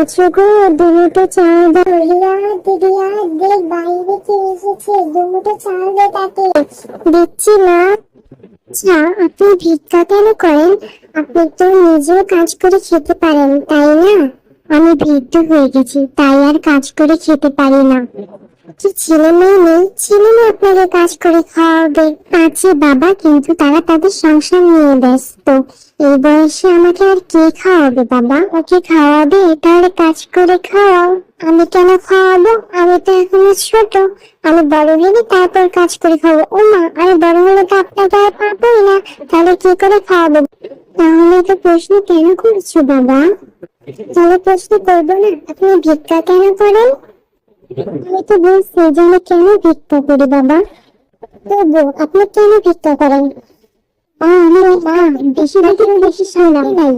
আছো গো, দুমুঠো চাল দাও। রিয়া, দিদিয়া, দেখ বাইরে কে এসেছে, দুমুঠো চাল দে তাকে। দিচ্ছি না। আচ্ছা, আপনি ভিক্ষা কেন করেন? আপনি তো নিজেও কাজ করে খেতে পারেন, তাই না? আমি বৃদ্ধ হয়ে গেছি, তাই আর কাজ করে খেতে পারি না। কি ছেলে মেয়ে নেই? ছেলে মেয়ে আপনাকে কাজ করে খাওয়াবে? আছে বাবা, কিন্তু তারা তাদের সংসার নিয়ে ব্যস্ত। এই বয়সে আমাকে আর কে খাওয়াবে বাবা? ওকে খাওয়াবে, তাহলে কাজ করে খাওয়াও। আমি কেন খাওয়াবো? আমি তো এখনো ছোট। আমি বড় হলে তারপর কাজ করে খাবো। ও মা, আমি বড় হলে তো আপনাকে আর পাবোই না, তাহলে কি করে খাওয়াবো? তাহলে তো প্রশ্ন কেন করছো বাবা? তাহলে প্রশ্ন করবো না। আপনি ভিক্ষা কেন করেন? আমি তো বলছি যে আমি কেন ভিক্ষা করি বাবা। তবু আপনি কেন ভিক্ষা করেন? আমি বেশি বেশি নাই।